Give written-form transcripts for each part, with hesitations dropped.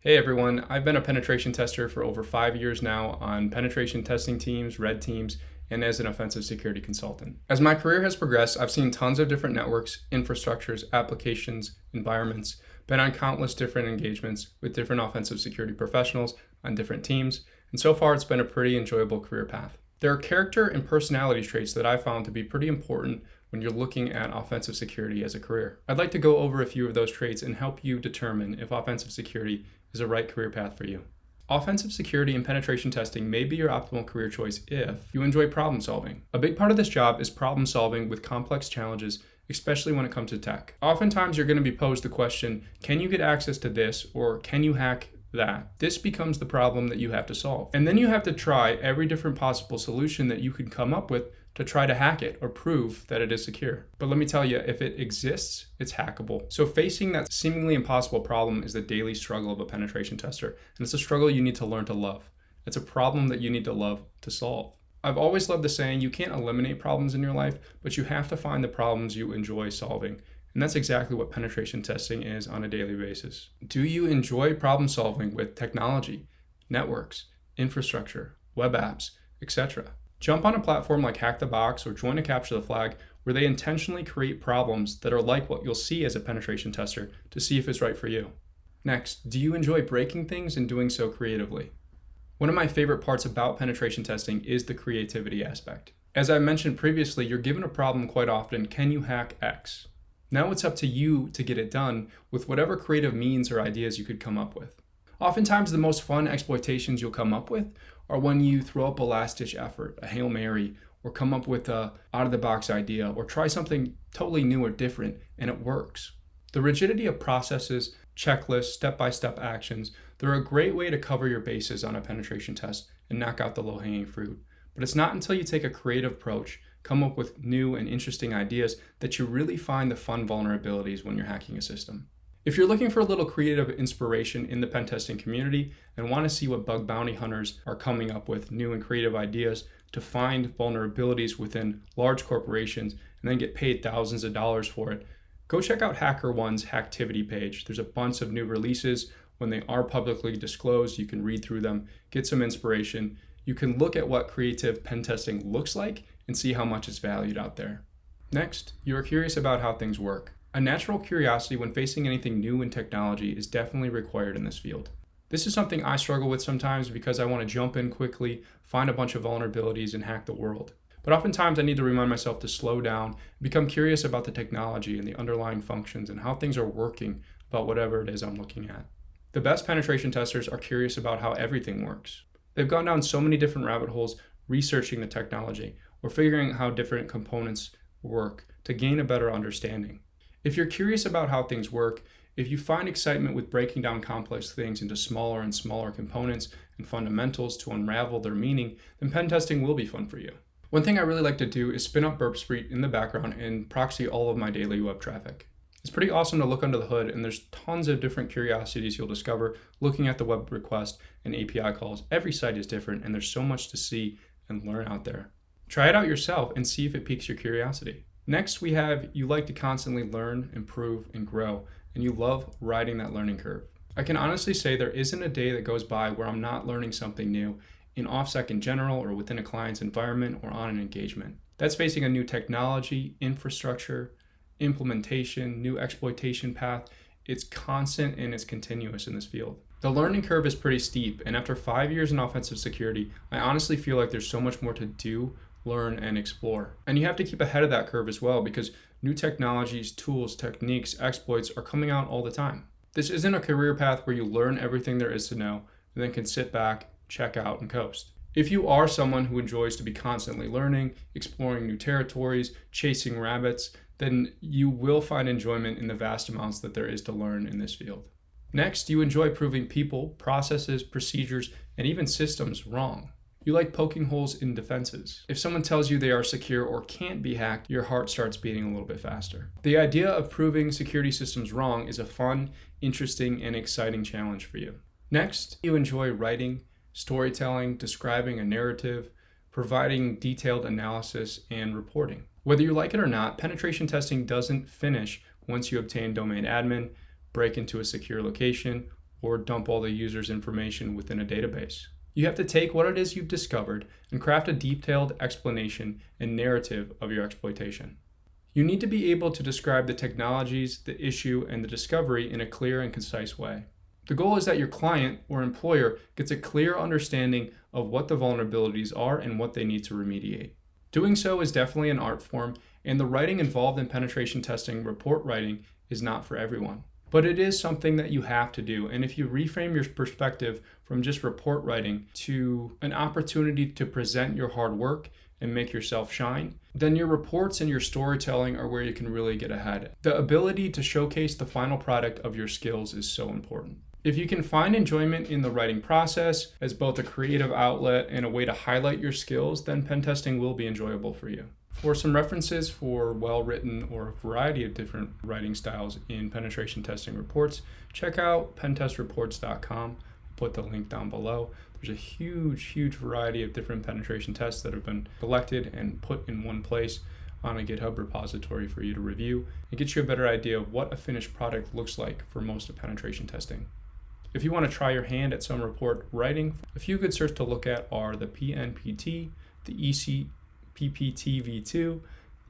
Hey everyone, I've been a penetration tester for over 5 years now on penetration testing teams, red teams, and as an offensive security consultant. As my career has progressed, I've seen tons of different networks, infrastructures, applications, environments, been on countless different engagements with different offensive security professionals on different teams, and so far it's been a pretty enjoyable career path. There are character and personality traits that I found to be pretty important when you're looking at offensive security as a career. I'd like to go over a few of those traits and help you determine if offensive security is a right career path for you. Offensive security and penetration testing may be your optimal career choice if you enjoy problem solving. A big part of this job is problem solving with complex challenges, especially when it comes to tech. Oftentimes you're going to be posed the question, can you get access to this, or can you hack that? This becomes the problem that you have to solve. And then you have to try every different possible solution that you could come up with to try to hack it or prove that it is secure. But let me tell you, if it exists, it's hackable. So facing that seemingly impossible problem is the daily struggle of a penetration tester. And it's a struggle you need to learn to love. It's a problem that you need to love to solve. I've always loved the saying, you can't eliminate problems in your life, but you have to find the problems you enjoy solving. And that's exactly what penetration testing is on a daily basis. Do you enjoy problem solving with technology, networks, infrastructure, web apps, etc.? Jump on a platform like Hack the Box or join a Capture the Flag where they intentionally create problems that are like what you'll see as a penetration tester to see if it's right for you. Next, do you enjoy breaking things and doing so creatively? One of my favorite parts about penetration testing is the creativity aspect. As I mentioned previously, you're given a problem quite often, can you hack X? Now it's up to you to get it done with whatever creative means or ideas you could come up with. Oftentimes the most fun exploitations you'll come up with are when you throw up a last-ditch effort, a Hail Mary, or come up with a out-of-the-box idea, or try something totally new or different, and it works. The rigidity of processes, checklists, step-by-step actions, they're a great way to cover your bases on a penetration test and knock out the low-hanging fruit. But it's not until you take a creative approach, come up with new and interesting ideas, that you really find the fun vulnerabilities when you're hacking a system. If you're looking for a little creative inspiration in the pen testing community and want to see what bug bounty hunters are coming up with new and creative ideas to find vulnerabilities within large corporations and then get paid thousands of dollars for it, go check out HackerOne's Hacktivity page. There's a bunch of new releases. When they are publicly disclosed, you can read through them, get some inspiration. You can look at what creative pen testing looks like and see how much it's valued out there. Next, you are curious about how things work. A natural curiosity when facing anything new in technology is definitely required in this field. This is something I struggle with sometimes because I want to jump in quickly, find a bunch of vulnerabilities, and hack the world. But oftentimes I need to remind myself to slow down, and become curious about the technology and the underlying functions and how things are working about whatever it is I'm looking at. The best penetration testers are curious about how everything works. They've gone down so many different rabbit holes researching the technology or figuring out how different components work to gain a better understanding. If you're curious about how things work, if you find excitement with breaking down complex things into smaller and smaller components and fundamentals to unravel their meaning, then pen testing will be fun for you. One thing I really like to do is spin up Burp Suite in the background and proxy all of my daily web traffic. It's pretty awesome to look under the hood, and there's tons of different curiosities you'll discover looking at the web request and API calls. Every site is different, and there's so much to see and learn out there. Try it out yourself and see if it piques your curiosity. Next, we have you like to constantly learn, improve, and grow, and you love riding that learning curve. I can honestly say there isn't a day that goes by where I'm not learning something new in OffSec in general or within a client's environment or on an engagement. That's facing a new technology, infrastructure, implementation, new exploitation path. It's constant and it's continuous in this field. The learning curve is pretty steep, and after 5 years in offensive security, I honestly feel like there's so much more to do, learn, and explore. And you have to keep ahead of that curve as well because new technologies, tools, techniques, exploits are coming out all the time. This isn't a career path where you learn everything there is to know and then can sit back, check out, and coast. If you are someone who enjoys to be constantly learning, exploring new territories, chasing rabbits, then you will find enjoyment in the vast amounts that there is to learn in this field. Next, you enjoy proving people, processes, procedures, and even systems wrong. You like poking holes in defenses. If someone tells you they are secure or can't be hacked, your heart starts beating a little bit faster. The idea of proving security systems wrong is a fun, interesting, and exciting challenge for you. Next, you enjoy writing, storytelling, describing a narrative, providing detailed analysis, and reporting. Whether you like it or not, penetration testing doesn't finish once you obtain domain admin, break into a secure location, or dump all the user's information within a database. You have to take what it is you've discovered and craft a detailed explanation and narrative of your exploitation. You need to be able to describe the technologies, the issue, and the discovery in a clear and concise way. The goal is that your client or employer gets a clear understanding of what the vulnerabilities are and what they need to remediate. Doing so is definitely an art form, and the writing involved in penetration testing report writing is not for everyone. But it is something that you have to do, and if you reframe your perspective from just report writing to an opportunity to present your hard work and make yourself shine, then your reports and your storytelling are where you can really get ahead. The ability to showcase the final product of your skills is so important. If you can find enjoyment in the writing process as both a creative outlet and a way to highlight your skills, then pen testing will be enjoyable for you. For some references for well-written or a variety of different writing styles in penetration testing reports, check out pentestrreports.com. I'll put the link down below. There's a huge variety of different penetration tests that have been collected and put in one place on a GitHub repository for you to review. It gets you a better idea of what a finished product looks like for most of penetration testing. If you want to try your hand at some report writing, a few good certs to look at are the PNPT, the ECPPT v2,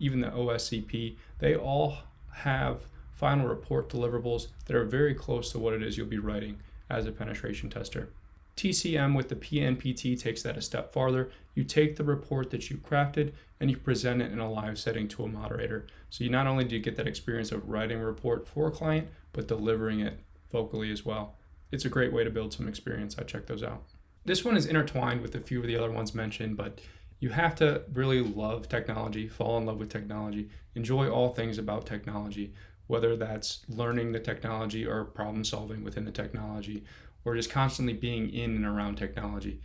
even the OSCP. They all have final report deliverables that are very close to what it is you'll be writing as a penetration tester. TCM with the PNPT takes that a step farther. You take the report that you've crafted and you present it in a live setting to a moderator. So you not only do you get that experience of writing a report for a client, but delivering it vocally as well. It's a great way to build some experience. I check those out. This one is intertwined with a few of the other ones mentioned, but you have to really love technology, fall in love with technology, enjoy all things about technology, whether that's learning the technology or problem solving within the technology, or just constantly being in and around technology.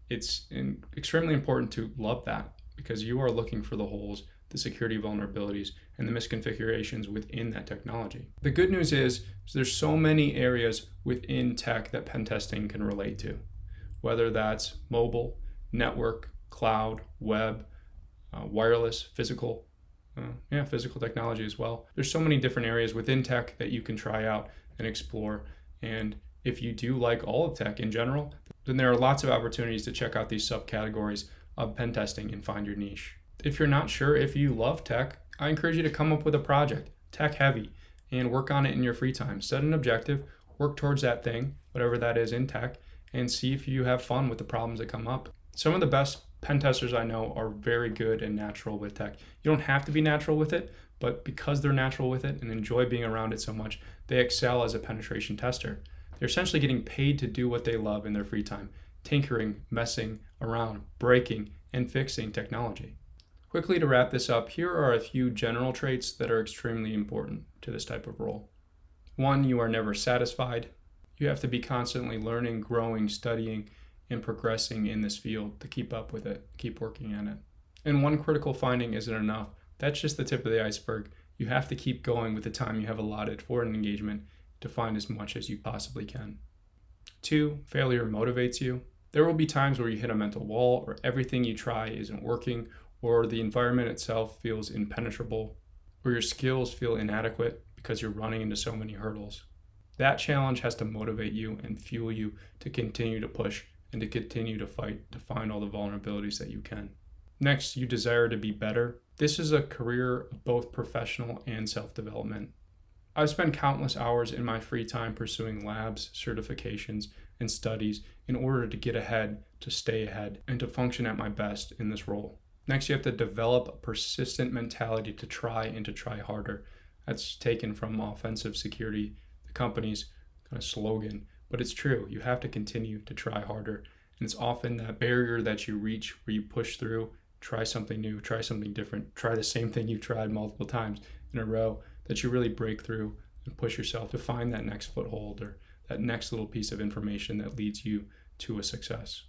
It's extremely important to love that because you are looking for the holes, the security vulnerabilities, and the misconfigurations within that technology. The good news is there's so many areas within tech that pen testing can relate to, whether that's mobile, network, cloud, web, wireless, physical technology as well. There's so many different areas within tech that you can try out and explore. And if you do like all of tech in general, then there are lots of opportunities to check out these subcategories of pen testing and find your niche. If you're not sure if you love tech, I encourage you to come up with a project, tech heavy, and work on it in your free time. Set an objective, work towards that thing, whatever that is in tech, and see if you have fun with the problems that come up. Some of the best pen testers I know are very good and natural with tech. You don't have to be natural with it, but because they're natural with it and enjoy being around it so much, they excel as a penetration tester. They're essentially getting paid to do what they love in their free time, tinkering, messing around, breaking, and fixing technology. Quickly to wrap this up, here are a few general traits that are extremely important to this type of role. 1, you are never satisfied. You have to be constantly learning, growing, studying, and progressing in this field to keep up with it, keep working at it. And one critical finding isn't enough. That's just the tip of the iceberg. You have to keep going with the time you have allotted for an engagement to find as much as you possibly can. 2, failure motivates you. There will be times where you hit a mental wall or everything you try isn't working, or the environment itself feels impenetrable, or your skills feel inadequate because you're running into so many hurdles. That challenge has to motivate you and fuel you to continue to push and to continue to fight to find all the vulnerabilities that you can. Next, you desire to be better. This is a career of both professional and self-development. I've spent countless hours in my free time pursuing labs, certifications, and studies in order to get ahead, to stay ahead, and to function at my best in this role. Next, you have to develop a persistent mentality to try and to try harder. That's taken from offensive security, the company's kind of slogan, but it's true. You have to continue to try harder. And it's often that barrier that you reach where you push through, try something new, try something different, try the same thing you've tried multiple times in a row, that you really break through and push yourself to find that next foothold or that next little piece of information that leads you to a success.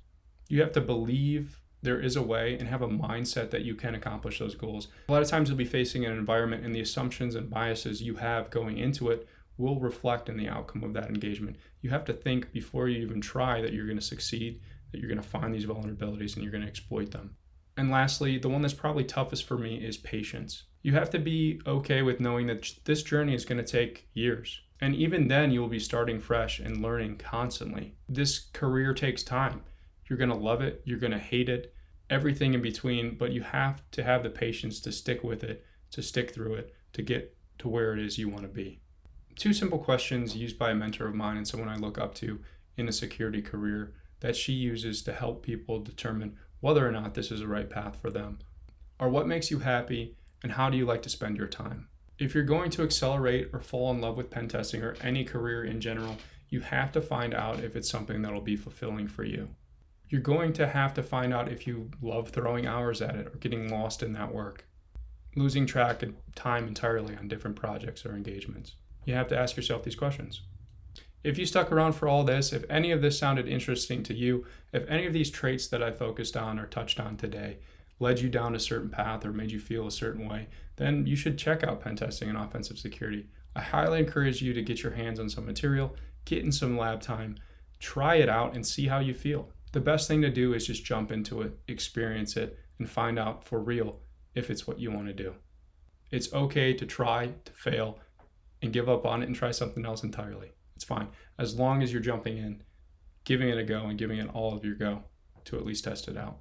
You have to believe there is a way and have a mindset that you can accomplish those goals. A lot of times you'll be facing an environment and the assumptions and biases you have going into it will reflect in the outcome of that engagement. You have to think before you even try that you're going to succeed, that you're going to find these vulnerabilities and you're going to exploit them. And lastly, the one that's probably toughest for me is patience. You have to be okay with knowing that this journey is going to take years. And even then, you'll be starting fresh and learning constantly. This career takes time. You're going to love it, you're going to hate it, everything in between, but you have to have the patience to stick with it, to stick through it, to get to where it is you want to be. 2 simple questions used by a mentor of mine and someone I look up to in a security career that she uses to help people determine whether or not this is the right path for them are: what makes you happy and how do you like to spend your time? If you're going to accelerate or fall in love with pen testing or any career in general, you have to find out if it's something that'll be fulfilling for you. You're going to have to find out if you love throwing hours at it or getting lost in that work, losing track of time entirely on different projects or engagements. You have to ask yourself these questions. If you stuck around for all this, if any of this sounded interesting to you, if any of these traits that I focused on or touched on today led you down a certain path or made you feel a certain way, then you should check out pen testing and offensive security. I highly encourage you to get your hands on some material, get in some lab time, try it out and see how you feel. The best thing to do is just jump into it, experience it, and find out for real if it's what you want to do. It's okay to try, to fail, and give up on it and try something else entirely. It's fine, as long as you're jumping in, giving it a go, and giving it all of your go to at least test it out.